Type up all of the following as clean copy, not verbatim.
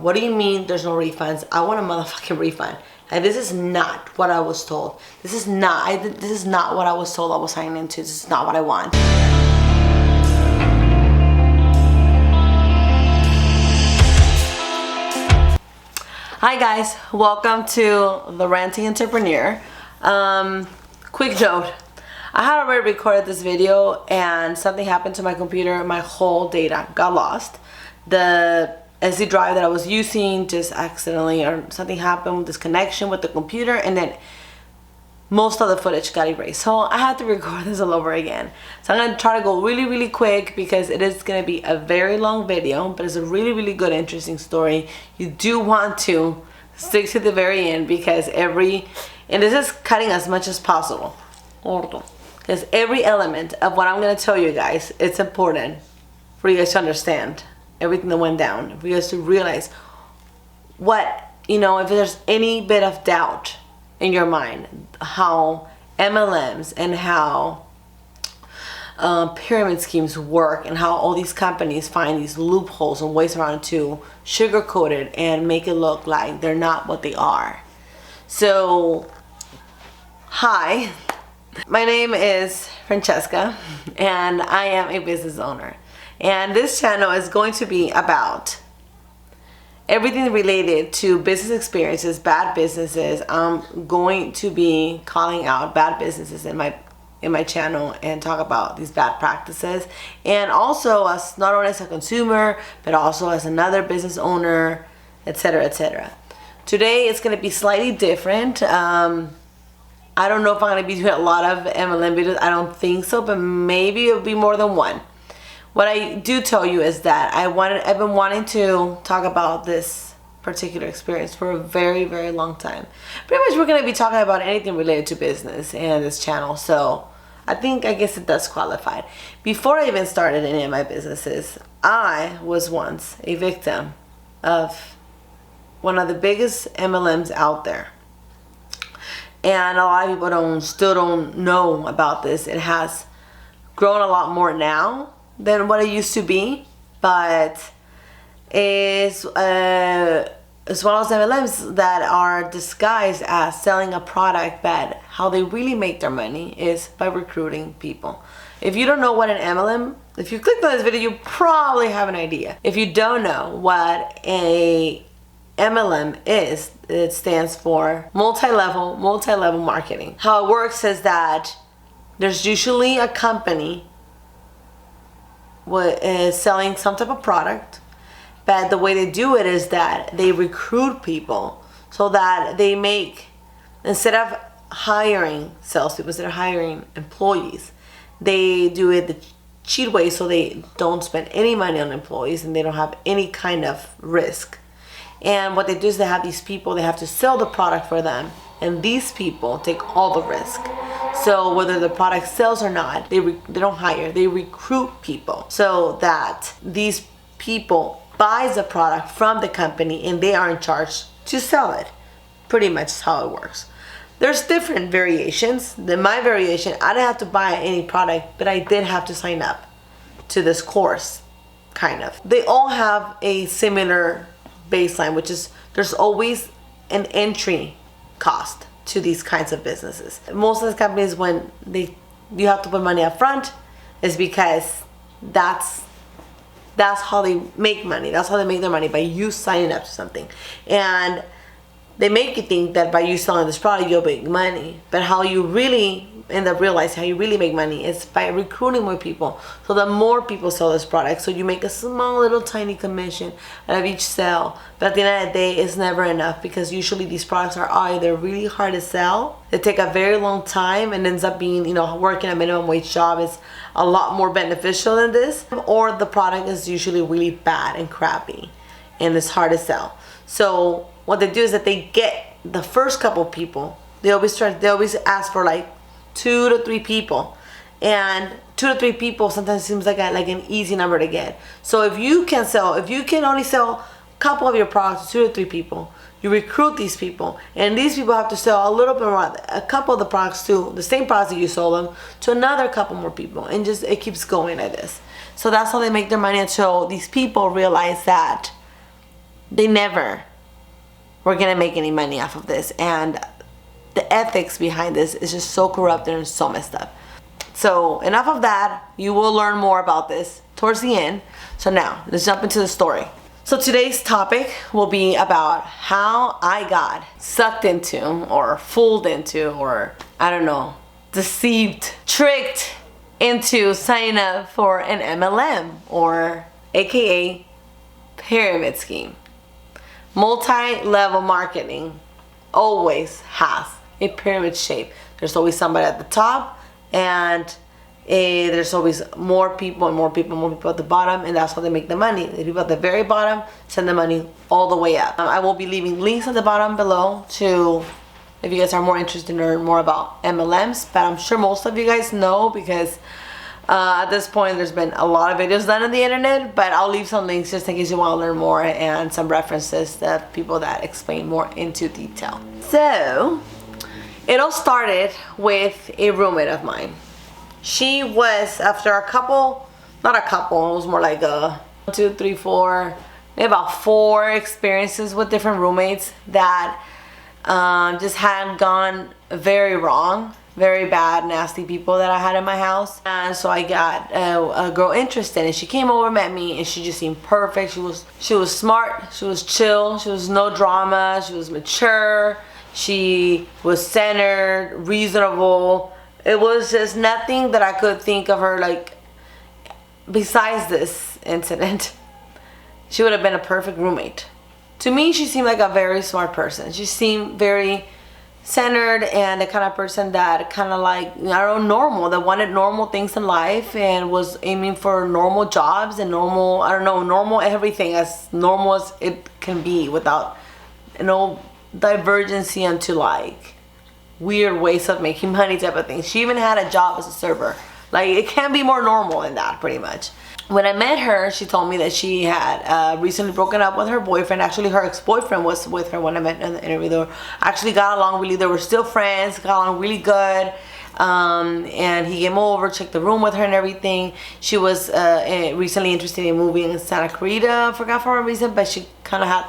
What do you mean there's no refunds? I want a motherfucking refund. Like, this is not what I was told. This is not what I was told I was signing into. This is not what I want. Hi guys, welcome to the Ranting Entrepreneur. Quick note, I had already recorded this video and something happened to my computer. My whole data got lost. The SD drive that I was using just accidentally, or something happened with this connection with the computer, and then most of the footage got erased. So I had to record this all over again. So I'm gonna try to go really quick because it is gonna be a very long video, but it's a really good, interesting story. You do want to stick to the very end because and this is cutting as much as possible. Because every element of what I'm gonna tell you guys, it's important for you guys to understand everything that went down, for you guys to realize what, if there's any bit of doubt in your mind, how MLMs and how pyramid schemes work, and how all these companies find these loopholes and ways around to sugarcoat it and make it look like they're not what they are. So, hi, my name is Francesca and I am a business owner. And this channel is going to be about everything related to business experiences, bad businesses. I'm going to be calling out bad businesses in my channel and talk about these bad practices. And also as not only as a consumer, but also as another business owner, etc., etc. Today it's going to be slightly different. I don't know if I'm going to be doing a lot of MLM videos. I don't think so, but maybe it'll be more than one. What I do tell you is that I've been wanting to talk about this particular experience for a very long time. Pretty much we're going to be talking about anything related to business and this channel, so I guess it does qualify. Before I even started any of my businesses, I was once a victim of one of the biggest MLMs out there. And a lot of people still don't know about this. It has grown a lot more now than what it used to be, but it's one of those MLMs that are disguised as selling a product, but how they really make their money is by recruiting people. If you don't know what an MLM, if you clicked on this video, you probably have an idea. If you don't know what a MLM is, it stands for multi-level marketing. How it works is that there's usually a company is selling some type of product, but the way they do it is that they recruit people so that they make, instead of hiring salespeople, instead of hiring employees, they do it the cheat way, so they don't spend any money on employees and they don't have any kind of risk. And what they do is they have these people, they have to sell the product for them, and these people take all the risk. So whether the product sells or not, they don't hire, they recruit people so that these people buys the product from the company and they are in charge to sell it. Pretty much is how it works. There's different variations. My variation, I didn't have to buy any product, but I did have to sign up to this course, kind of. They all have a similar baseline, which is there's always an entry cost to these kinds of businesses. Most of the companies, when you have to put money up front, is because that's how they make money. That's how they make their money, by you signing up to something. And they make you think that by you selling this product, you'll make money. But how you really end up realizing how you really make money is by recruiting more people. So the more people sell this product, so you make a small little tiny commission out of each sale. But at the end of the day, it's never enough, because usually these products are either really hard to sell, they take a very long time, and ends up being, working a minimum wage job is a lot more beneficial than this, or the product is usually really bad and crappy and it's hard to sell. So what they do is that they get the first couple people, they always ask for like 2 to 3 people, and 2 to 3 people sometimes seems like an easy number to get. So if you can only sell a couple of your products to 2 to 3 people, you recruit these people, and these people have to sell a little bit more, a couple of the products to the same products that you sold them to another couple more people, and just it keeps going like this. So that's how they make their money, until these people realize that they never were gonna make any money off of this, and the ethics behind this is just so corrupted and so messed up. So enough of that. You will learn more about this towards the end. So now let's jump into the story. So today's topic will be about how I got sucked into, or fooled into, or I don't know, deceived, tricked into signing up for an MLM, or AKA pyramid scheme. Multi-level marketing always has a pyramid shape. There's always somebody at the top, and there's always more people and more people at the bottom, and that's how they make the money. The people at the very bottom send the money all the way up. I will be leaving links at the bottom below to, if you guys are more interested in learning more about MLMs, but I'm sure most of you guys know, because at this point there's been a lot of videos done on the internet, but I'll leave some links just in case you want to learn more, and some references to people that explain more into detail. So it all started with a roommate of mine. She was, after a couple, not a couple, it was more like a 1, 2, 3, 4, maybe about 4 experiences with different roommates that just had gone very wrong. Very bad, nasty people that I had in my house. And so I got a girl interested, and she came over, met me, and she just seemed perfect. She was smart, she was chill, she was no drama, she was mature, she was centered, reasonable. It was just nothing that I could think of her like, besides this incident. She would have been a perfect roommate. To me, she seemed like a very smart person. She seemed very centered, and the kind of person that kind of like, I don't know, normal, that wanted normal things in life and was aiming for normal jobs and normal, I don't know, normal everything, as normal as it can be, without no divergency into like weird ways of making money type of thing. She even had a job as a server. Like, it can't be more normal than that, pretty much. When I met her, she told me that she had recently broken up with her boyfriend. Actually, her ex-boyfriend was with her when I met her in the interview. They actually got along really, they were still friends, got along really good. And he came over, checked the room with her and everything. She was recently interested in moving in Santa Clarita, I forgot for what reason, but she kind of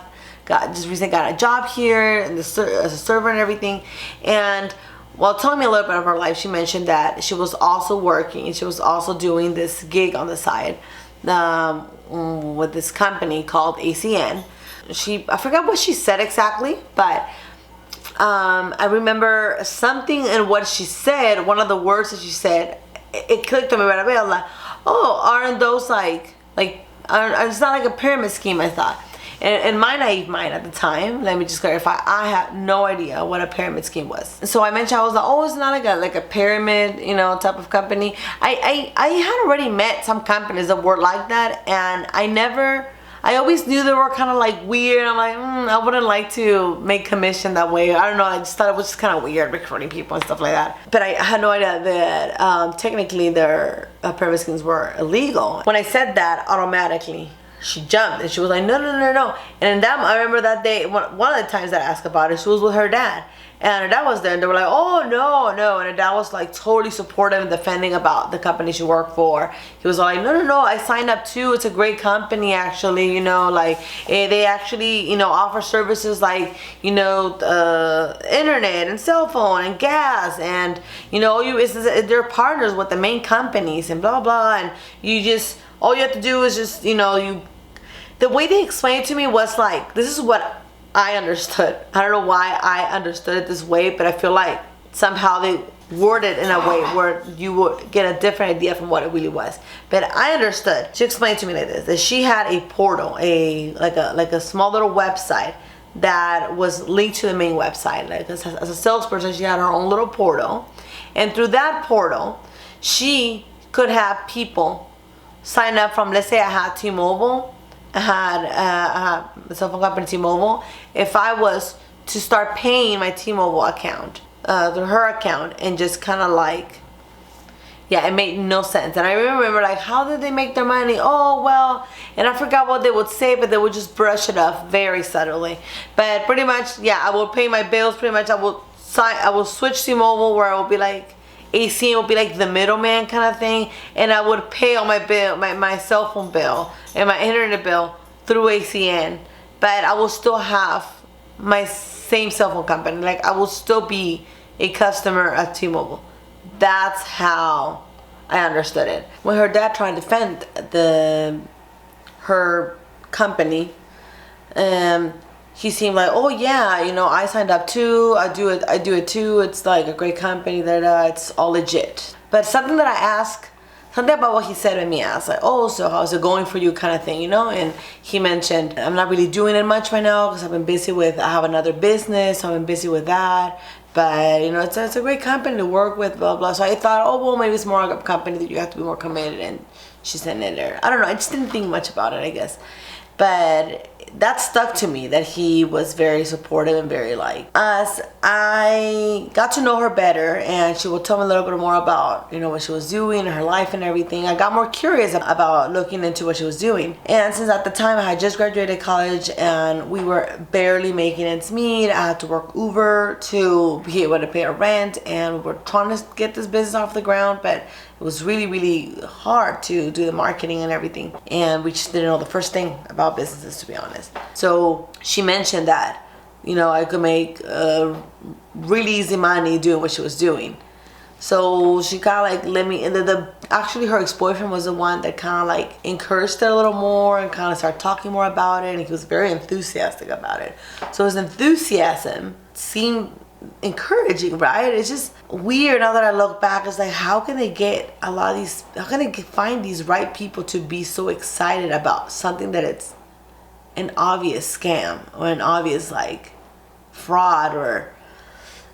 just recently got a job here as a server and everything. And while telling me a little bit of her life, she mentioned that she was also working, she was also doing this gig on the side with this company called ACN. I forgot what she said exactly, but I remember something in what she said, one of the words that she said, it clicked on me right away. I was like, oh, aren't those like it's not like a pyramid scheme, I thought. In my naive mind at the time, let me just clarify, I had no idea what a pyramid scheme was. So I mentioned, I was like, oh, it's not like a pyramid, you know, type of company. I had already met some companies that were like that, and I always knew they were kind of like weird. I'm like, I wouldn't like to make commission that way. I don't know, I just thought it was just kind of weird, recruiting people and stuff like that. But I had no idea that technically their pyramid schemes were illegal. When I said that, automatically she jumped, and she was like, no. And then I remember that day, one of the times that I asked about it, she was with her dad, and her dad was there, and they were like, oh, no. And her dad was like totally supportive and defending about the company she worked for. He was like, no, I signed up too, it's a great company actually, you know, like they actually, you know, offer services like, you know, internet and cell phone and gas, and you know, they're partners with the main companies and blah blah, and all you have to do is just, you know, the way they explained it to me was like, this is what I understood. I don't know why I understood it this way, but I feel like somehow they worded it in a way where you would get a different idea from what it really was. But I understood. She explained to me like this, that she had a portal, like a small little website that was linked to the main website. Like as a salesperson, she had her own little portal, and through that portal, she could have people sign up from, let's say I had T-Mobile, I had a cell phone company, T-Mobile. If I was to start paying my T-Mobile account through her account, and just kind of like, yeah, it made no sense. And I remember like, how did they make their money? Oh, well, and I forgot what they would say, but they would just brush it off very subtly. But pretty much, yeah, I will pay my bills. Pretty much, I will switch T-Mobile, where I will be like, ACN would be like the middleman kind of thing, and I would pay all my bill, my cell phone bill and my internet bill through ACN. but I will still have my same cell phone company. Like, I will still be a customer of T-Mobile. That's how I understood it. When her dad tried to defend her company, he seemed like, oh yeah, you know, I signed up too, I do it too, it's like a great company, it's all legit. But something that I asked, something about what he said to me, I was like, oh, so how's it going for you, kind of thing, you know? And he mentioned, I'm not really doing it much right now because I have another business, so I've been busy with that. But, you know, it's a great company to work with, blah, blah. So I thought, oh, well, maybe it's more like a company that you have to be more committed. And she sent it there. I don't know. I just didn't think much about it, I guess. But that stuck to me, that he was very supportive and very like. As I got to know her better, and she would tell me a little bit more about, you know, what she was doing, her life and everything, I got more curious about looking into what she was doing. And since at the time I had just graduated college and we were barely making ends meet, I had to work Uber to be able to pay our rent, and we were trying to get this business off the ground, but it was really, really hard to do the marketing and everything. And we just didn't know the first thing about businesses, to be honest. So she mentioned that, you know, I could make really easy money doing what she was doing. So she kind of like let me, and actually her ex-boyfriend was the one that kind of like encouraged her a little more and kind of started talking more about it. And he was very enthusiastic about it. So his enthusiasm seemed encouraging, right? It's just weird now that I look back. It's like, how can they get how can they find these right people to be so excited about something that it's an obvious scam or an obvious like fraud? Or,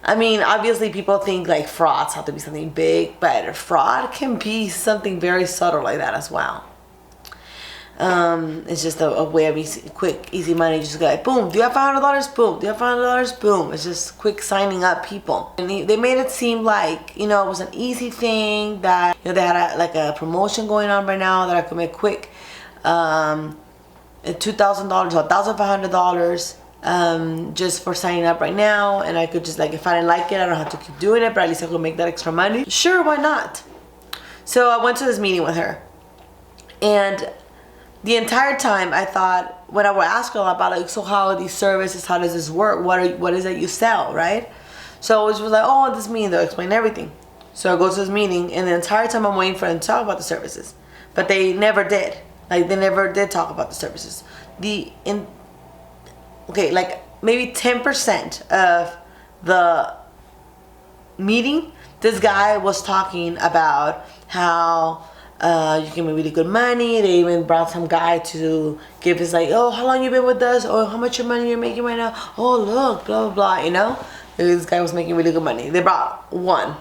I mean, obviously people think like frauds have to be something big, but fraud can be something very subtle like that as well. It's just a way of quick, easy money. Just go like, boom, do you have $500? Boom, do you have $500? Boom. It's just quick signing up people. And they made it seem like, you know, it was an easy thing, that, you know, they had a promotion going on right now that I could make quick, $2,000 or $1,500 just for signing up right now. And I could just, like, if I didn't like it, I don't have to keep doing it, but at least I could make that extra money. Sure, why not? So I went to this meeting with her, and the entire time I thought, when I would ask her about like, so how are these services, how does this work, what is it you sell, right? So it was like, oh, this meeting, they'll explain everything. So I go to this meeting, and the entire time I'm waiting for them to talk about the services, but they never did. Like, they never did talk about the services. Like maybe 10% of the meeting, this guy was talking about how you can make really good money. They even brought some guy to give his like, oh, how long you been with us? Oh, how much your money you're making right now? Oh, look, blah, blah, blah, you know? This guy was making really good money. They brought one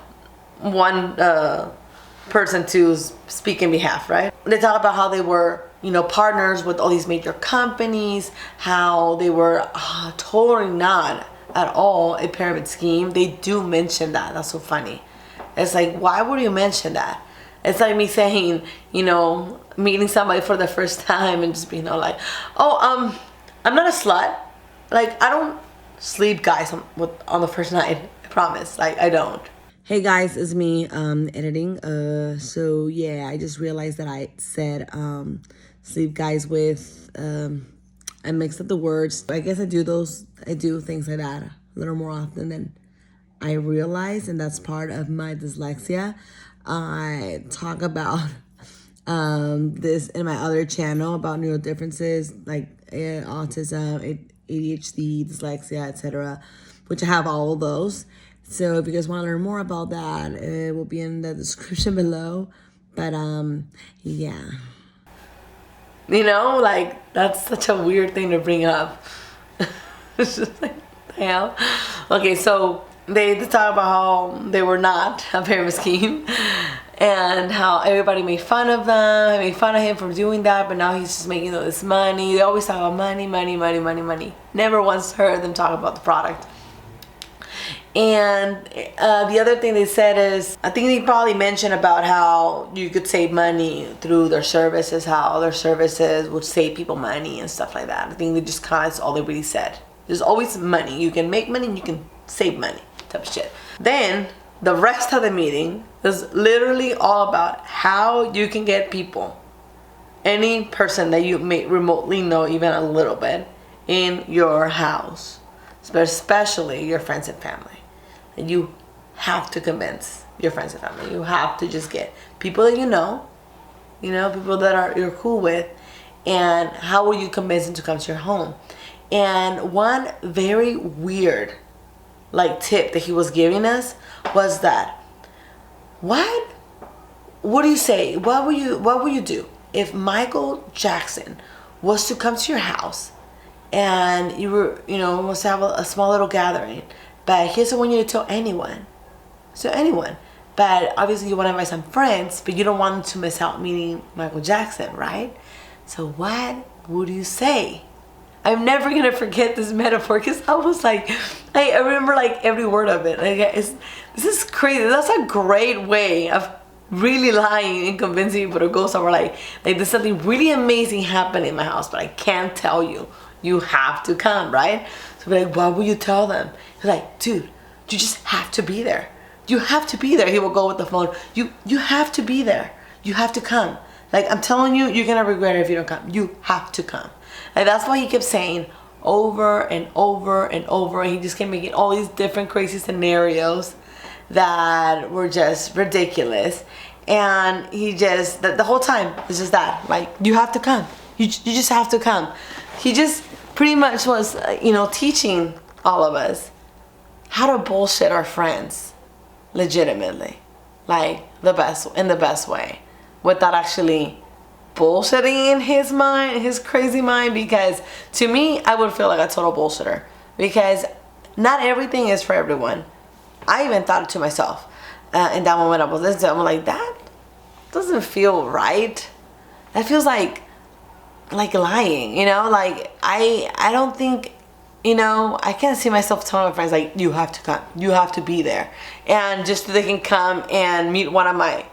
person to speak in behalf, right? They talk about how they were, you know, partners with all these major companies, how they were totally not at all a pyramid scheme. They do mention that. That's so funny. It's like, why would you mention that? It's like me saying, you know, meeting somebody for the first time and just being all like, oh, I'm not a slut. Like, I don't sleep guys on the first night. I promise. Like, I don't. Hey guys, it's me editing. So yeah, I just realized that I said sleep guys with, I mixed up the words. I guess I do things like that a little more often than I realize, and that's part of my dyslexia. I talk about this in my other channel about neural differences like autism, ADHD, dyslexia, etc., which I have all of those. So if you guys want to learn more about that, it will be in the description below. But yeah, you know, like, that's such a weird thing to bring up. It's just like, hell. Okay, so they talk about how they were not a pyramid scheme and how everybody made fun of them, made fun of him for doing that, but now he's just making all this money. They always talk about money, money, money, money, money. Never once heard them talk about the product. And the other thing they said is, I think they probably mentioned about how you could save money through their services, how their services would save people money and stuff like that. I think they just kind of, that's all they really said. There's always money. You can make money and you can save money, type of shit. Then the rest of the meeting is literally all about how you can get people, any person that you may remotely know even a little bit, in your house, especially your friends and family. And you have to convince your friends and family. You have to just get people that you know, people that you're cool with, and how will you convince them to come to your home? And one very weird tip that he was giving us was that, what do you say? What would you do if Michael Jackson was to come to your house and you were, was to have a small little gathering, but he doesn't want you to tell anyone. So anyone. But obviously you want to invite some friends, but you don't want them to miss out meeting Michael Jackson, right? So what would you say? I'm never going to forget this metaphor because I was like, I remember every word of it. This is crazy. That's a great way of really lying and convincing people to go somewhere like there's something really amazing happening in my house, but I can't tell you. You have to come, right? So be like, what will you tell them? He's like, dude, you just have to be there. You have to be there. He will go with the phone. You have to be there. You have to come. I'm telling you, you're gonna regret it if you don't come. You have to come. That's why he kept saying over and over and over. And he just kept making all these different crazy scenarios that were just ridiculous. And he just, the whole time, it's just that, you have to come. You just have to come. He just pretty much was, teaching all of us how to bullshit our friends legitimately, the best way, without actually bullshitting in his mind, his crazy mind. Because to me, I would feel like a total bullshitter, because not everything is for everyone. I even thought it to myself in that moment. I was listening, I'm like, that doesn't feel right. That feels like lying, I don't think, I can't see myself telling my friends you have to come, you have to be there, and just so they can come and meet one of my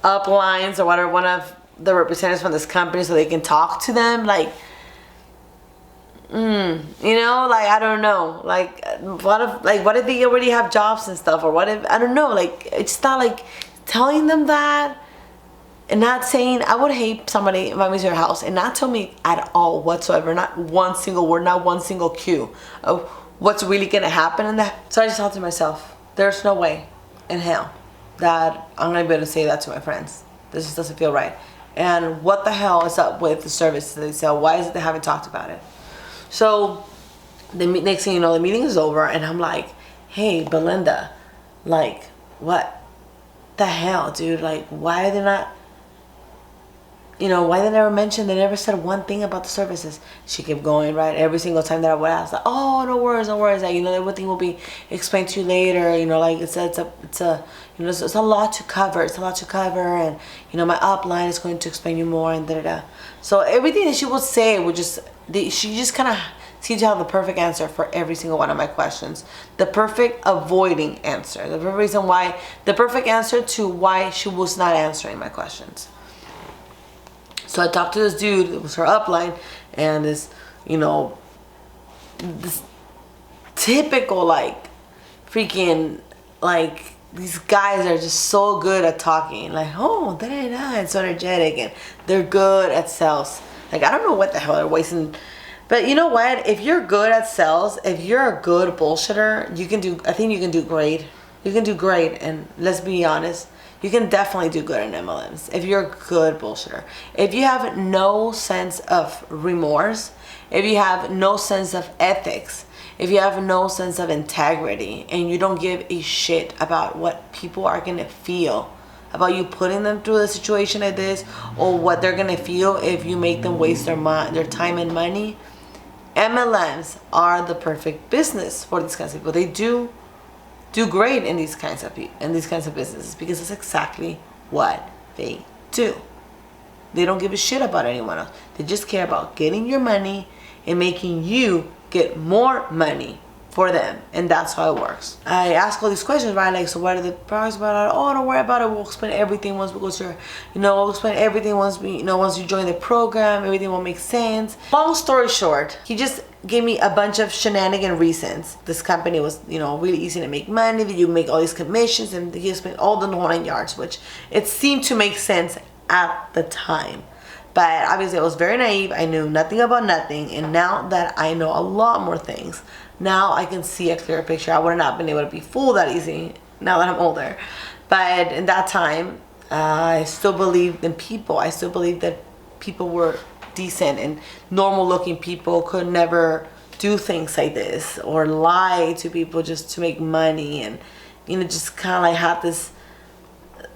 uplines or whatever, one of the representatives from this company, so they can talk to them. I don't know, what if they already have jobs and stuff, or what if, I don't know, it's not telling them that. And not saying, I would hate somebody invite me to your house and not tell me at all whatsoever, not one single word, not one single cue of what's really going to happen in that. So I just thought to myself, there's no way in hell that I'm going to be able to say that to my friends. This just doesn't feel right. And what the hell is up with the services they sell? Why is it they haven't talked about it? So the next thing you know, the meeting is over, and I'm like, hey, Belinda, what the hell, dude? Why are they not... why they never mentioned, they never said one thing about the services. She kept going, right? Every single time that I would ask, oh, no worries. Everything will be explained to you later. It's a lot to cover. It's a lot to cover. And, my upline is going to explain you more and da-da-da. So everything that she would say would she just kind of seemed to have the perfect answer for every single one of my questions. The perfect avoiding answer. The perfect answer to why she was not answering my questions. So I talked to this dude, it was her upline, and this typical, freaking, these guys are just so good at talking. Oh, da-da-da, and so energetic, and they're good at sales. I don't know what the hell they're wasting. But you know what? If you're good at sales, if you're a good bullshitter, I think you can do great. You can do great, and let's be honest. You can definitely do good in MLMs if you're a good bullshitter. If you have no sense of remorse, if you have no sense of ethics, if you have no sense of integrity, and you don't give a shit about what people are going to feel about you putting them through a situation like this, or what they're going to feel if you make them waste their time and money, MLMs are the perfect business for these kinds of people. They do great in these kinds of businesses, because that's exactly what they do. They don't give a shit about anyone else. They just care about getting your money and making you get more money for them, and that's how it works. I ask all these questions, right? So what are the products about? Oh, don't worry about it. We'll explain everything once we go to we'll explain everything once once you join the program. Everything will make sense. Long story short, he just gave me a bunch of shenanigan reasons. This company was, really easy to make money, that you make all these commissions, and he explained all the 9 yards, which it seemed to make sense at the time. But obviously I was very naive. I knew nothing about nothing. And now that I know a lot more things, now I can see a clearer picture. I would have not been able to be fooled that easy now that I'm older. But in that time, I still believed in people. I still believed that people were decent and normal looking people could never do things like this or lie to people just to make money, and just kind of like have this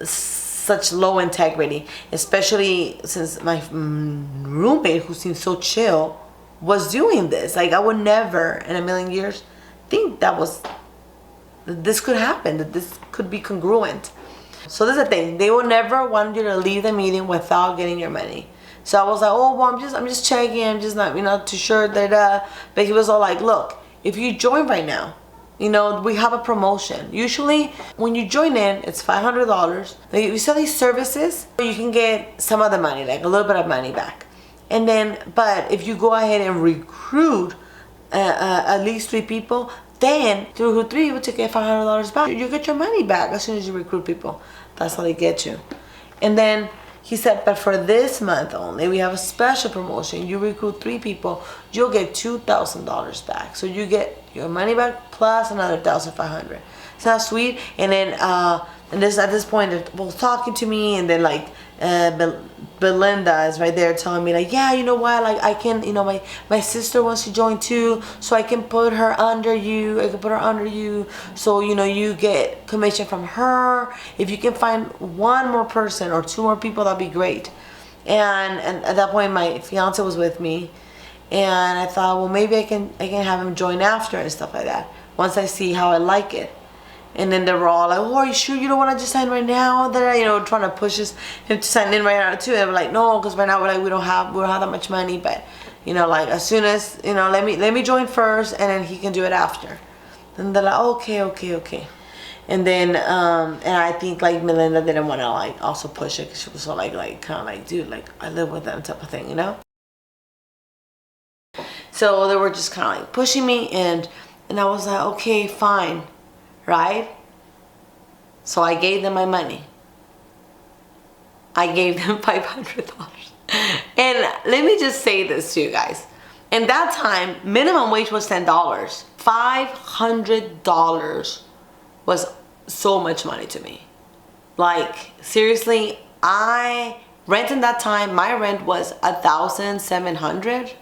such low integrity, especially since my roommate, who seemed so chill, was doing this. Like, I would never in a million years think that this could happen, that this could be congruent. So this is the thing, they will never want you to leave the meeting without getting your money. So I was like, oh, well, I'm just checking, I'm just not too sure that, but he was all like, look, if you join right now, we have a promotion. Usually when you join in, it's $500. If you sell these services, you can get some of the money, like a little bit of money back. And then, but if you go ahead and recruit at least 3 people, then through 3 people to get $500 back, you get your money back as soon as you recruit people. That's how they get you. And then he said, but for this month only, we have a special promotion. You recruit 3 people, you'll get $2,000 back. So you get your money back plus another $1,500. It's not sweet. And then at this point, it was talking to me, and then like Belinda is right there telling me like, yeah, you know what, like I can, my sister wants to join too, so I can put her under you. So you get commission from her. If you can find 1 more person or 2 more people, that'd be great. And at that point, my fiance was with me, and I thought, well, maybe I can have him join after and stuff like that once I see how I like it. And then they were all like, oh, are you sure you don't want to just sign right now? They're, trying to push him to sign in right now too. And I'm like, no, because right now we don't have that much money. But, like as soon as, let me join first, and then he can do it after. And they're like, okay. And then, and I think like Melinda didn't want to like also push it, because she was so like kind of like, dude, like I live with them type of thing, So they were just kind of like pushing me, and I was like, okay, fine. Right? So I gave them my money. I gave them $500. And let me just say this to you guys. In that time, minimum wage was $10. $500 was so much money to me. Like, seriously, rent in that time, my rent was $1,700.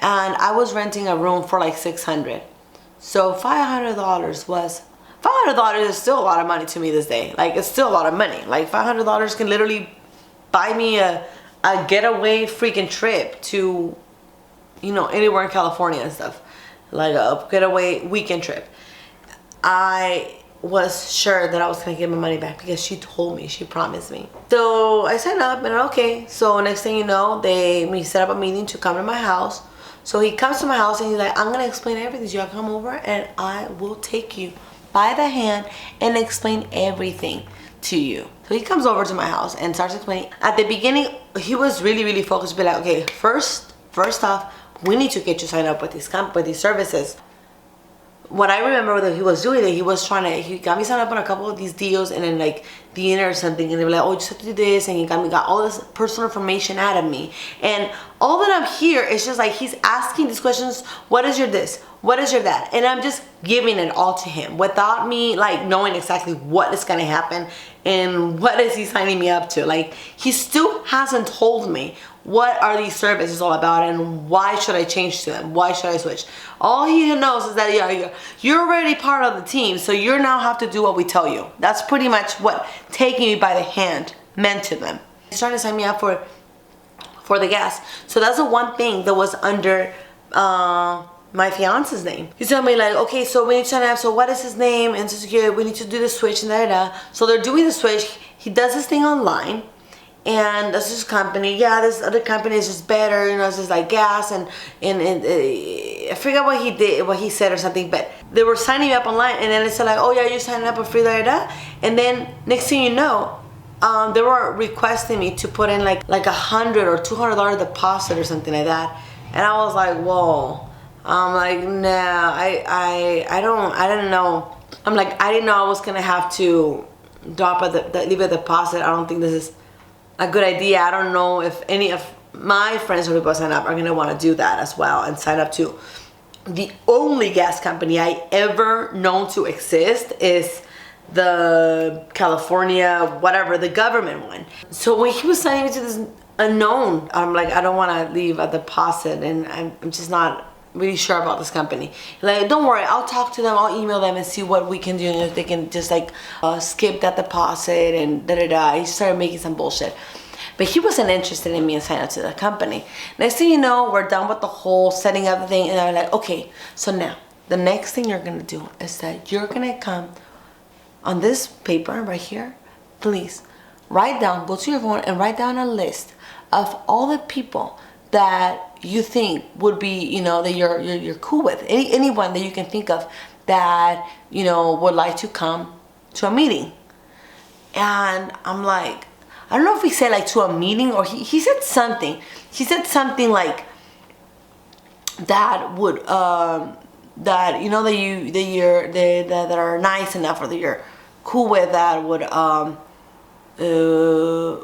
And I was renting a room for like $600. So $500 is still a lot of money to me this day. Like, it's still a lot of money. Like, $500 can literally buy me a getaway freaking trip to, anywhere in California and stuff. Like a getaway weekend trip. I was sure that I was going to get my money back because she told me, she promised me. So I signed up, and okay. So next thing you know, we set up a meeting to come to my house. So he comes to my house, and he's like, I'm going to explain everything. So y'all come over, and I will take you by the hand and explain everything to you. So he comes over to my house and starts explaining. At the beginning, he was really focused, be like, okay, first off, we need to get you signed up with these services. What I remember that he was doing, that he got me signed up on a couple of these deals, and then like dinner or something, and they were like, oh, you just have to do this, and he got all this personal information out of me. And all that I'm here is just like, he's asking these questions, what is your this? What is your that? And I'm just giving it all to him without me like knowing exactly what is gonna happen and what is he signing me up to. Like, he still hasn't told me what are these services all about and why should I change to them? Why should I switch? All he knows is that you're already part of the team, so you now have to do what we tell you. That's pretty much what taking me by the hand meant to them. He's trying to sign me up for the gas. So that's the one thing that was under my fiance's name. He's telling me like, okay, so we need to sign up, so what is his name, and so we need to do the switch and da. So they're doing the switch. He does this thing online, and this is company, this other company is just better, it's just like gas, and I forgot what he said or something, but they were signing me up online, and then it said like, oh yeah, you're signing up for free, da. And then next thing you know, they were requesting me to put in like $100 or $200 deposit or something like that. And I was like, whoa. I'm like, nah, I didn't know. I'm like, I didn't know I was gonna have to leave a deposit. I don't think this is a good idea. I don't know if any of my friends who people sign up are gonna want to do that as well and sign up to the only gas company I ever known to exist is the California, whatever, the government one. So when he was signing me to this unknown, I'm like, I don't want to leave a deposit, and I'm just not really sure about this company. Like, don't worry, I'll talk to them, I'll email them and see what we can do, and if they can just like skip that deposit and da-da-da. He started making some bullshit. But he wasn't interested in me and signing up to the company. Next thing you know, we're done with the whole setting up the thing, and I'm like, okay, so now the next thing you're gonna do is that you're gonna come on this paper right here, please write down, go to your phone and write down a list of all the people that you think would be, you know, that you're cool with. Anyone that you can think of that, you know, would like to come to a meeting. And I'm like, I don't know if he said like to a meeting or he said something. He said something like that would that, you know, that are nice enough, or that you're cool with, that would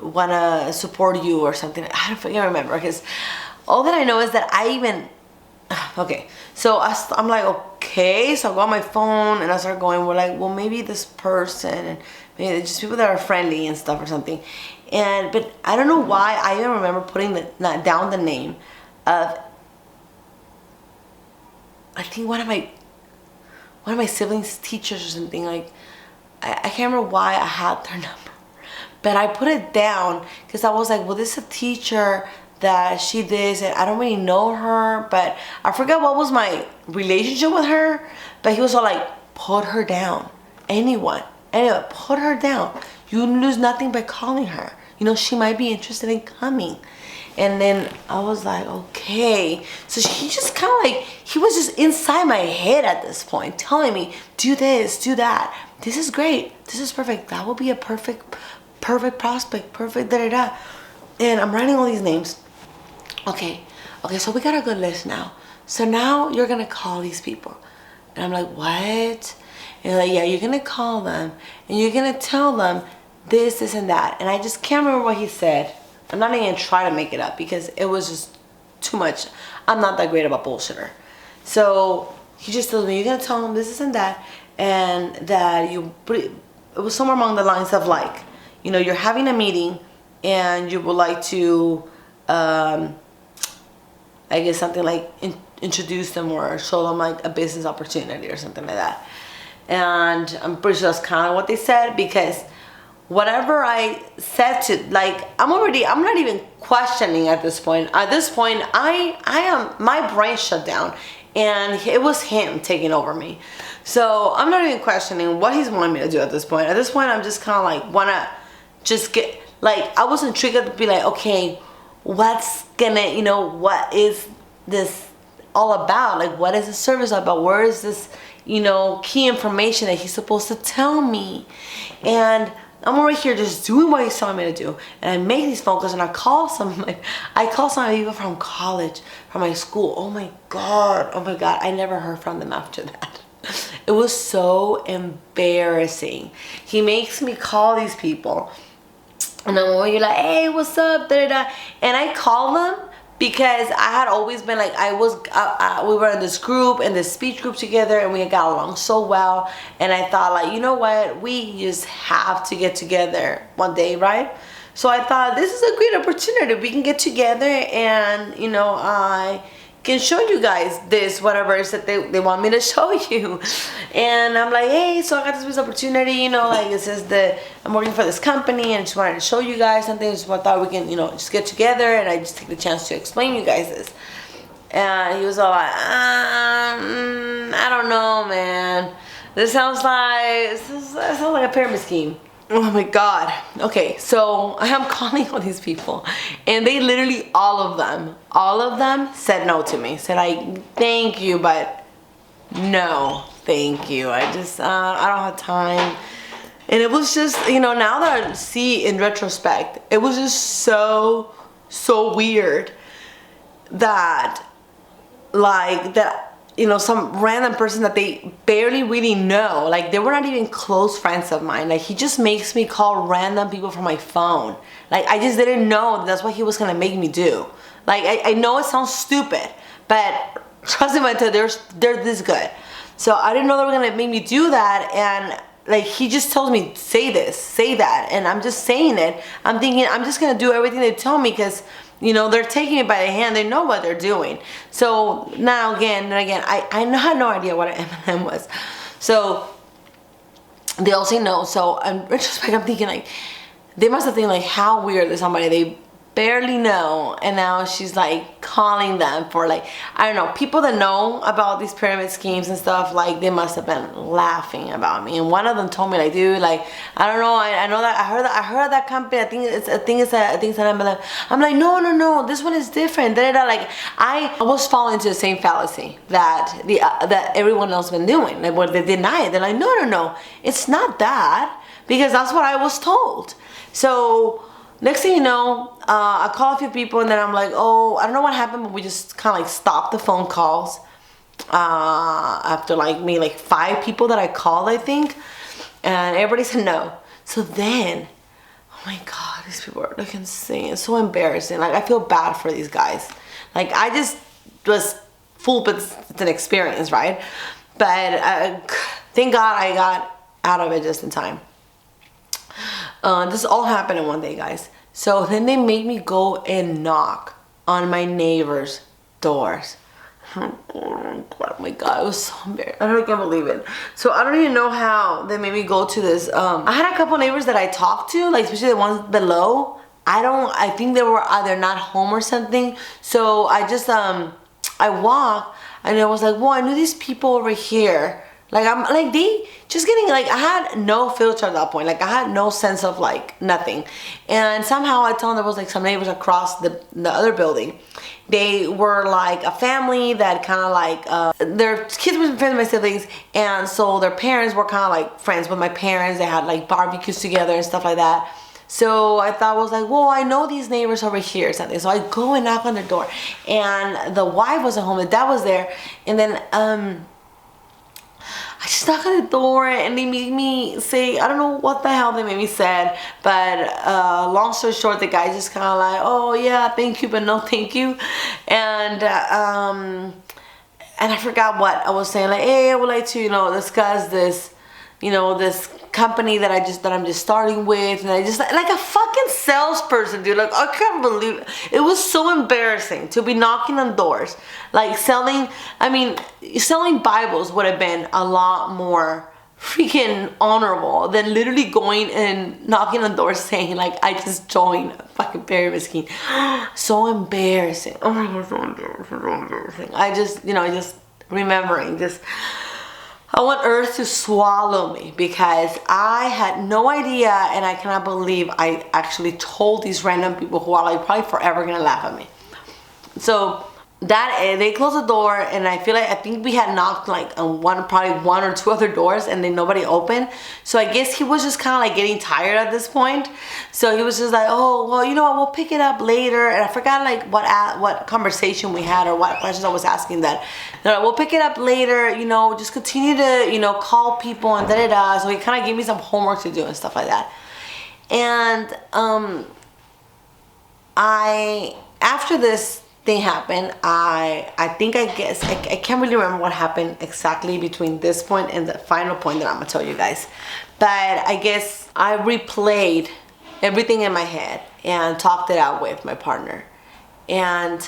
wanna support you or something. I can't remember, because all that I know is that I even okay. So I'm like, okay. So I go on my phone and I start going. We're like, well, maybe this person, and maybe just people that are friendly and stuff or something. But I don't know why I even remember putting down the name of, I think one of my siblings' teachers or something. Like, I can't remember why I had their number, but I put it down because I was like, well, this is a teacher that she did, and I don't really know her, but I forgot what was my relationship with her. But he was all like, put her down. Anyone, put her down. You lose nothing by calling her. You know, she might be interested in coming. And then I was like, okay. So he just kind of like, he was just inside my head at this point, telling me, do this, do that. This is great. This is perfect. That will be a perfect prospect. Perfect da-da-da. And I'm writing all these names. Okay, so we got a good list now. So now you're going to call these people. And I'm like, what? And like, yeah, you're going to call them. And you're going to tell them this, and that. And I just can't remember what he said. I'm not even going to try to make it up because it was just too much. I'm not that great about bullshitter. So he just told me, you're going to tell them this, and that. And that it was somewhere along the lines of like, you know, you're having a meeting and you would like to, I guess something like introduce them or show them like a business opportunity or something like that. And I'm pretty sure that's kind of what they said, because whatever I said to, like, I'm not even questioning at this point. At this point, my brain shut down, and it was him taking over me. So I'm not even questioning what he's wanting me to do at this point. At this point, I'm just kind of like, wanna just get, like, I wasn't triggered to be like, okay, what's gonna, you know, what is this all about? Like, what is the service about? Where is this, you know, key information that he's supposed to tell me? And I'm over here just doing what he's telling me to do. And I make these phone calls, and I call some people from college, from my school. Oh my God. I never heard from them after that. It was so embarrassing. He makes me call these people. And then when you're like, hey, what's up? Da-da-da. And I call them because I had always been like, we were in this group, in this speech group together, and we got along so well. And I thought, like, you know what? We just have to get together one day, right? So I thought, this is a great opportunity. We can get together and, you know, I can show you guys this, whatever it is that they want me to show you. And I'm like, hey, so I got this opportunity, you know, like, I'm working for this company, and I just wanted to show you guys something. So I thought we can, you know, just get together, and I just take the chance to explain you guys this. And he was all like, I don't know, man. This sounds like a pyramid scheme. Oh my God. Okay, so I am calling all these people, and they literally, all of them said no to me. Said, like, thank you, but no, thank you. I don't have time. And it was just, you know, now that I see in retrospect, it was just so weird that, like, that you know, some random person that they barely really know. Like, they were not even close friends of mine. Like, he just makes me call random people from my phone. Like, I just didn't know that's what he was gonna make me do. Like, I know it sounds stupid, but trust me when I tell you, they're this good. So I didn't know they were gonna make me do that, and like, he just tells me, say this, say that, and I'm just saying it. I'm thinking, I'm just gonna do everything they tell me, because, you know, they're taking it by the hand. They know what they're doing. So now again and again, I had no idea what an MLM was. So they all say no. So in retrospect, I'm thinking, like, they must have think, like, how weird is somebody they barely know, and now she's like calling them for, like, I don't know, people that know about these pyramid schemes and stuff, like, they must have been laughing about me. And one of them told me, like, dude, like, I don't know, I know that I heard that company, I think it's an MLM. I'm like, no, this one is different. Like, I was falling into the same fallacy that that everyone else been doing. Like, what they deny it. They're like, no, it's not that, because that's what I was told. So next thing you know, I call a few people, and then I'm like, oh, I don't know what happened, but we just kind of like stopped the phone calls after like 5 people that I called, I think, and everybody said no. So then, oh my God, these people are like insane. It's so embarrassing. Like, I feel bad for these guys. Like, I just was fooled, but it's an experience, right? But thank God I got out of it just in time. This all happened in one day, guys. So then they made me go and knock on my neighbors' doors. Oh my God, it was so embarrassing. I can't believe it. So I don't even know how they made me go to this. I had a couple neighbors that I talked to, like, especially the ones below. I think they were either not home or something. So I just, I walked, and I was like, well, I knew these people over here. Like, I'm like, they just getting, like, I had no filter at that point. Like, I had no sense of, like, nothing. And somehow I told them there was, like, some neighbors across the other building. They were like a family that kind of like, their kids were friends with my siblings, and so their parents were kind of like friends with my parents. They had like barbecues together and stuff like that. So I thought, I was like, well, I know these neighbors over here or something. So I go and knock on their door, and the wife wasn't home, the dad was there, and then I just knocked on the door, and they made me say, I don't know what the hell they made me say, but long story short, the guy just kind of like, oh yeah, thank you, but no thank you. And I forgot what I was saying, like, hey, I would like to, you know, discuss this, you know, this company that I'm just starting with. And I just, like a fucking salesperson, dude. Like, I can't believe it. It was so embarrassing to be knocking on doors, like selling. I mean, selling Bibles would have been a lot more freaking honorable than literally going and knocking on doors saying, like, I just joined a fucking pyramid scheme. So embarrassing. Oh my God, so embarrassing. I just, you know, just remembering, just, I want earth to swallow me, because I had no idea, and I cannot believe I actually told these random people who are like probably forever gonna laugh at me. So that they closed the door, and I think we had knocked like on probably one or two other doors, and then nobody opened. So I guess he was just kind of like getting tired at this point. So he was just like, oh, well, you know what, we'll pick it up later. And I forgot like what conversation we had or what questions I was asking that. They're like, we'll pick it up later, you know, just continue to, you know, call people and da-da-da. So he kind of gave me some homework to do and stuff like that. And after this thing happened, I can't really remember what happened exactly between this point and the final point that I'm gonna tell you guys, but I guess I replayed everything in my head and talked it out with my partner. And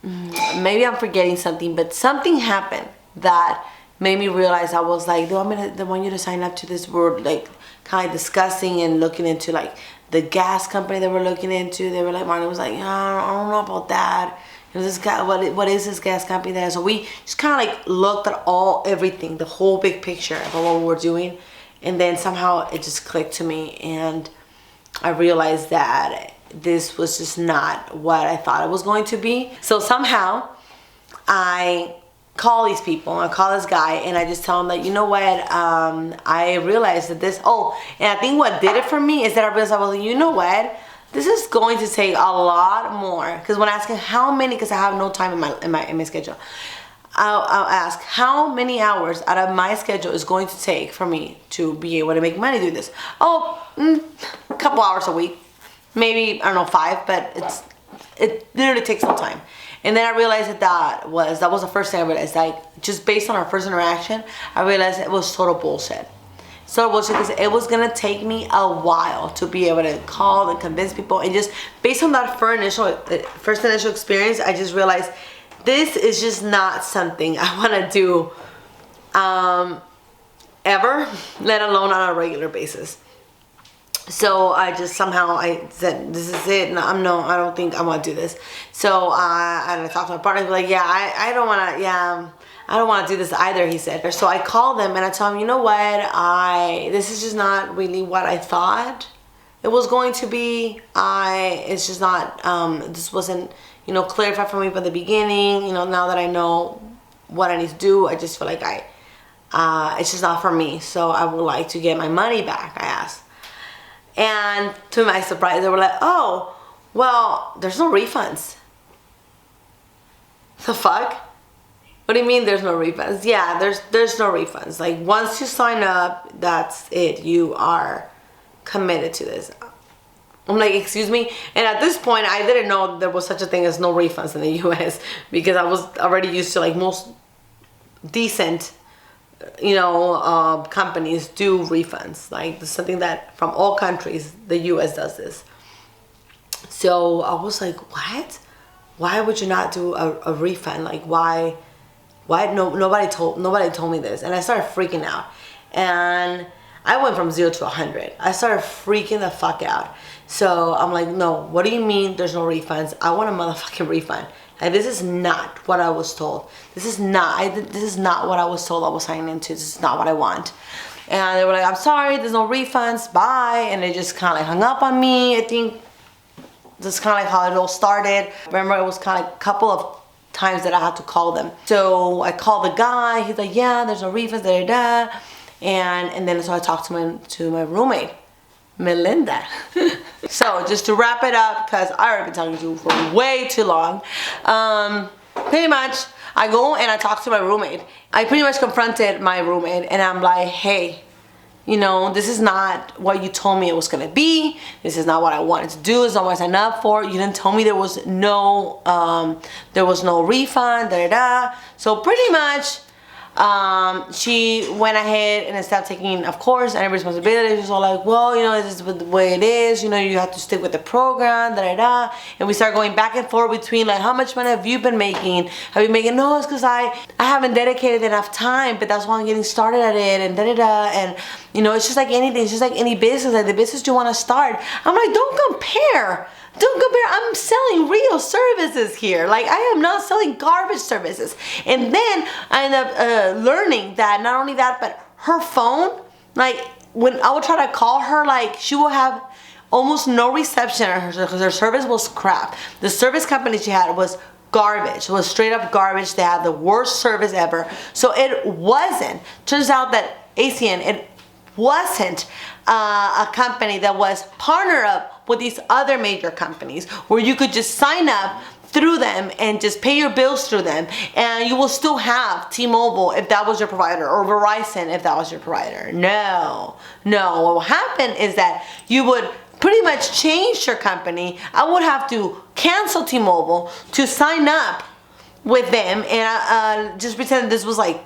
maybe I'm forgetting something, but something happened that made me realize. I was like, they want you to sign up to this. We're like kind of discussing and looking into like the gas company that we're looking into. They were like, Marlon was like, I don't know about that. And this guy, what is this gas company there? So we just kind of like looked at everything, the whole big picture of what we were doing. And then somehow it just clicked to me, and I realized that this was just not what I thought it was going to be. So somehow I call these people, I call this guy, and I just tell him that, you know what, I realized that this, and I think what did it for me is that I realized, well, you know what, this is going to take a lot more. Because when asking how many, because I have no time in my schedule, I'll ask how many hours out of my schedule is going to take for me to be able to make money doing this. Oh, a couple hours a week, maybe, I don't know, 5, but it literally takes no time. And then I realized that was the first thing I realized. Like, just based on our first interaction, I realized it was total bullshit. So bullshit, because it was gonna take me a while to be able to call and convince people. And just based on that first initial experience, I just realized this is just not something I want to do ever, let alone on a regular basis. So I just I said, this is it. No, I don't think I want to do this. So I talked to my partner, like, yeah, I don't want to do this either, he said. So I called them and I told him, you know what, this is just not really what I thought it was going to be. It's just not, this wasn't, clarified for me from the beginning. Now that I know what I need to do, I just feel like it's just not for me. So I would like to get my money back, I asked. And to my surprise, they were like, oh, well, there's no refunds. The fuck? What do you mean there's no refunds? Yeah, there's no refunds. Like, once you sign up, that's it. You are committed to this. I'm like, excuse me? And at this point, I didn't know there was such a thing as no refunds in the US, because I was already used to, like, most decent companies do refunds. Like, there's something that from all countries, the US does this. So I was like, what? Why would you not do a refund? Like, why? No, nobody told me this. And I started freaking out. And I went from 0 to 100. I started freaking the fuck out. So I'm like, no, what do you mean there's no refunds? I want a motherfucking refund. Like, this is not what I was told. This is not what I was told I was signing into. This is not what I want. And they were like, I'm sorry, there's no refunds, bye. And they just kind of like hung up on me. I think that's kind of like how it all started. Remember, it was kind of a couple of times that I had to call them. So I called the guy. He's like, yeah, there's no refunds, da. And then so I talked to my roommate, Melinda. So just to wrap it up, because I already been talking to you for way too long, pretty much I go and I talk to my roommate. I pretty much confronted my roommate and I'm like, hey, this is not what you told me it was gonna be. This is not what I wanted to do. It's not what I signed up for. You didn't tell me there was no refund, So pretty much, she went ahead and instead of taking, of course, any responsibility, she was all like, well, this is the way it is, you have to stick with the program, and we start going back and forth between, like, how much money have you been making? Have you making? No, it's because I haven't dedicated enough time, but that's why I'm getting started at it, and and it's just like anything. It's just like any business, like the business you want to start. I'm like, don't compare. I'm selling real services here. Like, I am not selling garbage services. And then I end up learning that not only that, but her phone, like, when I would try to call her, like, she will have almost no reception because her service was crap. The service company she had was garbage. It was straight up garbage. They had the worst service ever. So it wasn't. Turns out that ACN, it wasn't a company that was partnered up with these other major companies where you could just sign up through them and just pay your bills through them, and you will still have T-Mobile if that was your provider, or Verizon if that was your provider. No. What will happen is that you would pretty much change your company. I would have to cancel T-Mobile to sign up with them, and just pretend this was like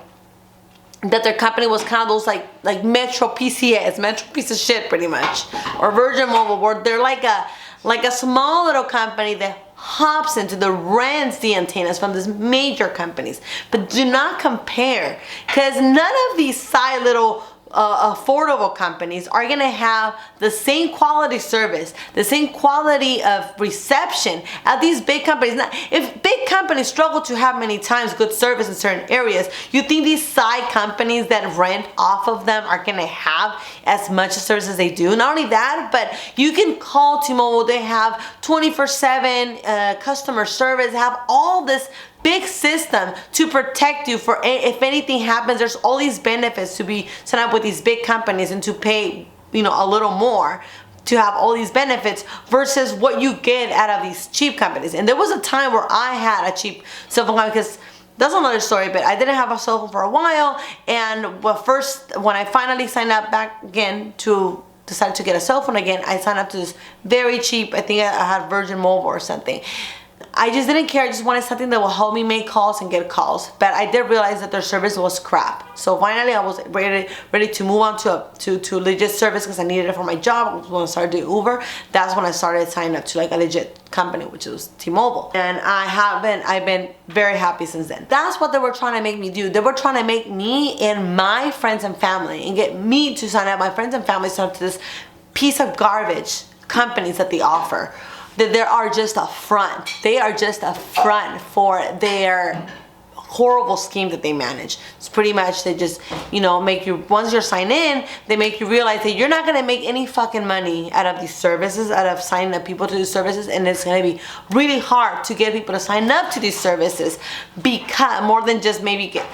that their company was kind of those like Metro PCS, Metro piece of shit pretty much, or Virgin Mobile, where they're like a small little company that hops into the rents the antennas from these major companies. But do not compare, because none of these side little affordable companies are gonna have the same quality service, the same quality of reception as these big companies. Now, if big companies struggle to have many times good service in certain areas, you think these side companies that rent off of them are gonna have as much service as they do? Not only that, but you can call T-Mobile. They have 24/7 customer service. They have all this big system to protect you for if anything happens. There's all these benefits to be set up with these big companies and to pay a little more to have all these benefits versus what you get out of these cheap companies. And there was a time where I had a cheap cell phone company, because that's another story, but I didn't have a cell phone for a while. And when I finally signed up back again to decide to get a cell phone again, I signed up to this very cheap, I think I had Virgin Mobile or something. I just didn't care. I just wanted something that will help me make calls and get calls. But I did realize that their service was crap. So finally, I was ready to move on to legit service, because I needed it for my job. When I started doing Uber, that's when I started signing up to like a legit company, which was T-Mobile. And I've been very happy since then. That's what they were trying to make me do. They were trying to make me and my friends and family, and get me to sign up, my friends and family, sign up to this piece of garbage companies that they offer. That they are just a front. They are just a front for their horrible scheme that they manage. It's pretty much, they just, you know, make you, once you're signed in, they make you realize that you're not gonna make any fucking money out of these services, out of signing up people to these services, and it's gonna be really hard to get people to sign up to these services, because more than just maybe get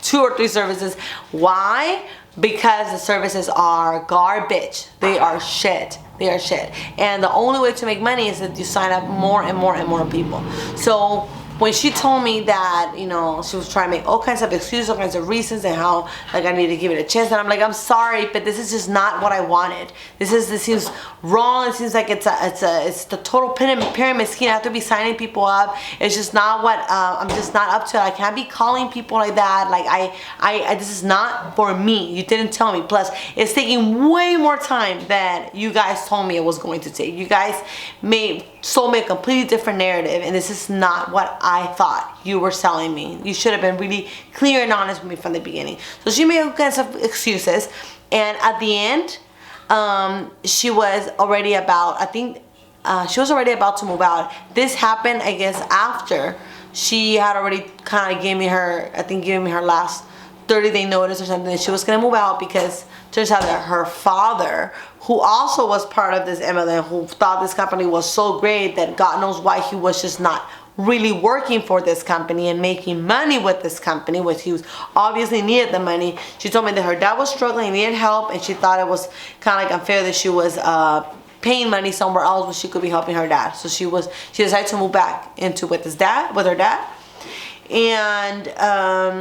2 or 3 services. Why? Because the services are garbage. They are shit. They are shit. And the only way to make money is that you sign up more and more and more people. So when she told me that, you know, she was trying to make all kinds of excuses, all kinds of reasons, and how like I need to give it a chance, and I'm like, I'm sorry, but this is just not what I wanted. This seems wrong. It seems like it's the total pyramid scheme. I have to be signing people up. It's just not what I'm just not up to it. I can't be calling people like that. Like I this is not for me. You didn't tell me. Plus, it's taking way more time than you guys told me it was going to take. You guys sold me a completely different narrative, and this is not what I thought you were selling me. You should have been really clear and honest with me from the beginning. So she made all kinds of excuses, and at the end, she was already about, I think, she was already about to move out. This happened, I guess, after she had already kind of gave me her last 30-day notice or something that she was gonna move out, because turns out that her father, who also was part of this MLM, who thought this company was so great that God knows why he was just not really working for this company and making money with this company, which he was obviously needed the money. She told me that her dad was struggling, needed help, and she thought it was kind of like unfair that she was paying money somewhere else when she could be helping her dad. So she decided to move back into with her dad. And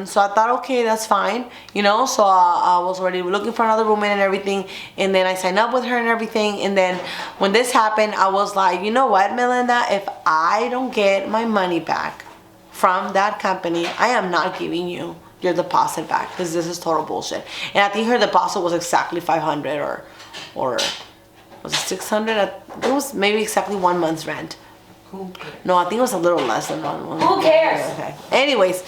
so I thought, okay, that's fine, you know. So I was already looking for another roommate and everything, and then I signed up with her and everything. And then when this happened, I was like, you know what, Melinda, if I don't get my money back from that company, I am not giving you your deposit back, because this is total bullshit. And I think her deposit was exactly $500 or was it $600? It was maybe exactly 1 month's rent. No, I think it was a little less than 1 month. Who cares? Okay. Anyways,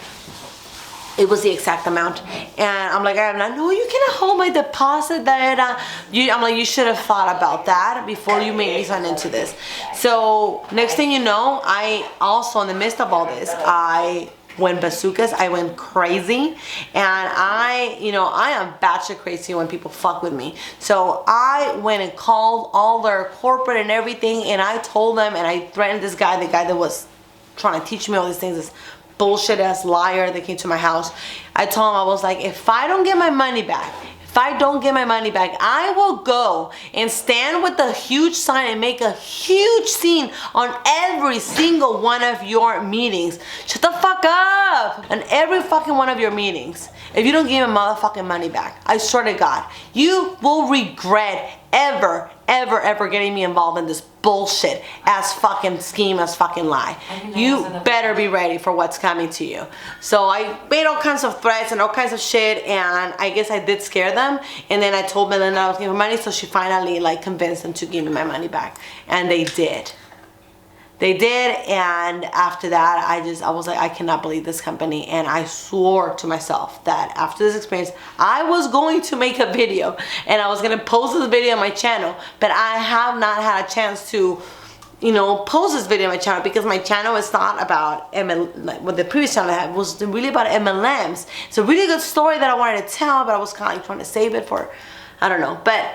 it was the exact amount, and I'm like, no, you cannot hold my deposit. I'm like, you should have thought about that before you made me sign into this. So next thing you know, I also, in the midst of all this, I went bazookas. I went crazy, and I am batshit crazy when people fuck with me. So I went and called all their corporate and everything, and I told them, and I threatened this guy, the guy that was trying to teach me all these things, this bullshit ass liar that came to my house. I told him, I was like, if I don't get my money back, I will go and stand with a huge sign and make a huge scene on every single one of your meetings. Shut the fuck up! On every fucking one of your meetings. If you don't give me my motherfucking money back, I swear to God, you will regret ever getting me involved in this bullshit ass fucking scheme, ass fucking lie. You better be ready for what's coming to you. So I made all kinds of threats and all kinds of shit, and I guess I did scare them. And then I told Melinda I was giving her money, so she finally like convinced them to give me my money back, and they did. They did, and after that, I was like, I cannot believe this company, and I swore to myself that after this experience, I was going to make a video, and I was gonna post this video on my channel, but I have not had a chance to, you know, post this video on my channel, because my channel is not about MLM, what the previous channel I had was really about MLMs. It's a really good story that I wanted to tell, but I was kind of like trying to save it for, I don't know, but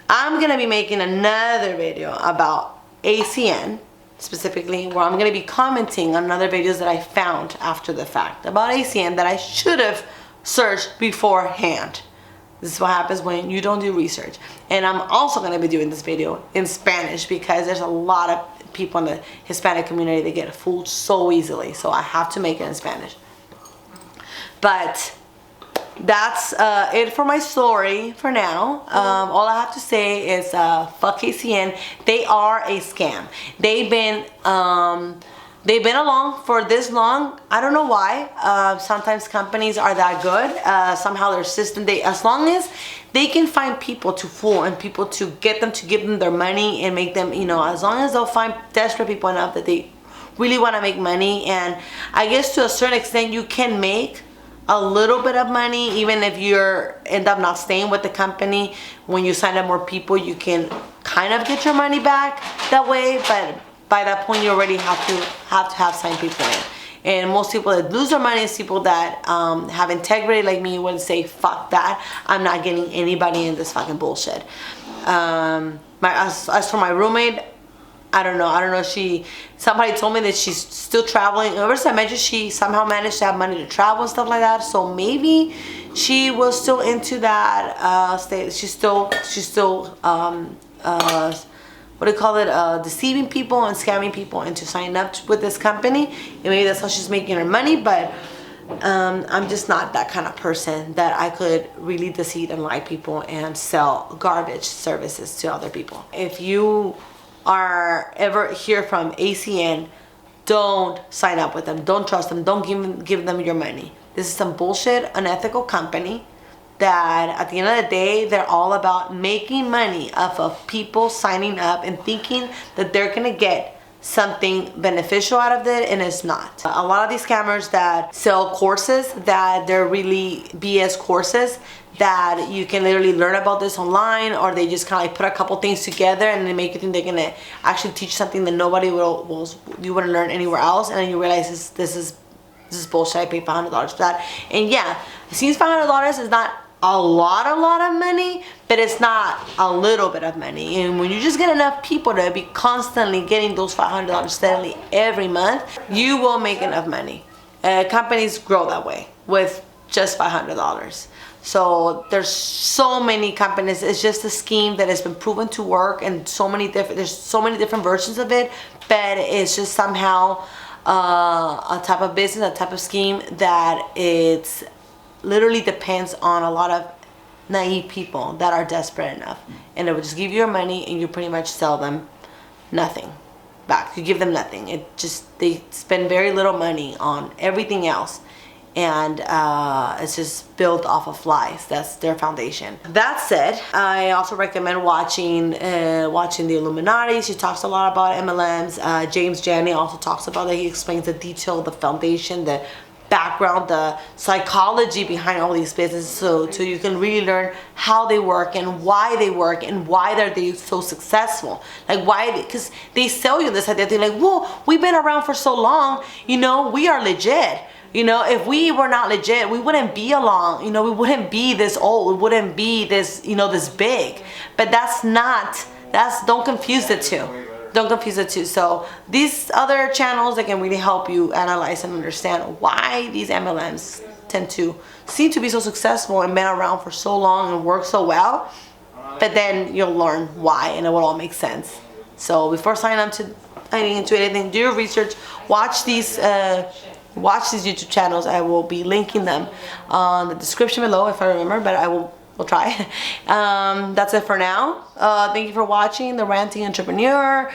I'm gonna be making another video about ACN specifically, where I'm going to be commenting on other videos that I found after the fact about ACN that I should have searched beforehand. This is what happens when you don't do research. And I'm also going to be doing this video in Spanish because there's a lot of people in the Hispanic community that get fooled so easily. So I have to make it in Spanish. But that's it for my story for now. All I have to say is fuck ACN. They are a scam. They've been along for this long. I don't know why. Sometimes companies are that good. Somehow their system, as long as they can find people to fool and people to get them to give them their money and make them, as long as they'll find desperate people enough that they really want to make money. And I guess to a certain extent you can make a little bit of money even if you end up not staying with the company. When you sign up more people, you can kind of get your money back that way, but by that point you already have to have signed people in. And most people that lose their money is people that have integrity like me, would say fuck that, I'm not getting anybody in this fucking bullshit. As for my roommate, I don't know, somebody told me that she's still traveling. Ever since I mentioned, she somehow managed to have money to travel and stuff like that. So maybe she was still into that state. She's still what do you call it, deceiving people and scamming people into signing up with this company. And maybe that's how she's making her money, but I'm just not that kind of person that I could really deceive and lie people and sell garbage services to other people. If you are ever hear from ACN, don't sign up with them. Don't trust them. Don't give them your money. This is some bullshit, unethical company that at the end of the day, they're all about making money off of people signing up and thinking that they're gonna get something beneficial out of it, and it's not. A lot of these scammers that sell courses that they're really BS courses that you can literally learn about this online, or they just kind of like put a couple things together and they make you think they're gonna actually teach something that nobody you wouldn't learn anywhere else, and then you realize this is bullshit. I paid $500 for that. And yeah, it seems $500 is not a lot of money, but it's not a little bit of money. And when you just get enough people to be constantly getting those $500 steadily every month, you will make enough money. Companies grow that way with just $500. So there's so many companies. It's just a scheme that has been proven to work, and there's so many different versions of it, but it's just somehow a type of business, a type of scheme that it's literally depends on a lot of naive people that are desperate enough, and they would just give you your money and you pretty much sell them nothing back. You give them nothing. They spend very little money on everything else, and it's just built off of lies. That's their foundation. That said, I also recommend watching the Illuminati. She talks a lot about MLMs. James Janney also talks about it. He explains the detail, the foundation, the background, the psychology behind all these businesses, so you can really learn how they work and why they're so successful. Like why, because they sell you this idea. They're like, well, we've been around for so long, we are legit. If we were not legit, we wouldn't be along, we wouldn't be this old, we wouldn't be this, this big. But don't confuse the two. Don't confuse the two. So these other channels that can really help you analyze and understand why these MLMs tend to seem to be so successful and been around for so long and work so well. But then you'll learn why, and it will all make sense. So before signing into anything, do your research. Watch these YouTube channels. I will be linking them on the description below if I remember, but we'll try. That's it for now. Thank you for watching the Ranting Entrepreneur.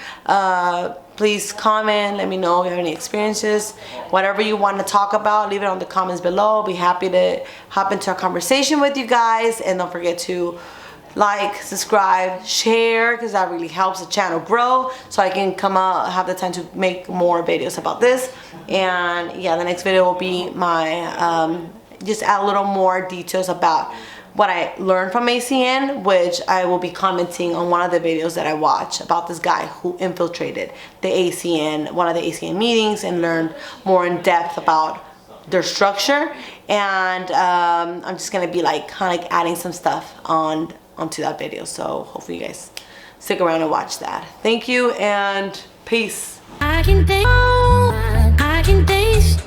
Please comment, let me know if you have any experiences. Whatever you want to talk about, leave it on the comments below. I'll be happy to hop into a conversation with you guys. And don't forget to like, subscribe, share, because that really helps the channel grow, so I can come out, have the time to make more videos about this. And yeah, the next video will be my just add a little more details about what I learned from ACN, which I will be commenting on one of the videos that I watched about this guy who infiltrated the ACN, one of the ACN meetings, and learned more in depth about their structure. And I'm just gonna be like kind of adding some stuff onto that video, so hopefully you guys stick around and watch that. Thank you and peace. I can taste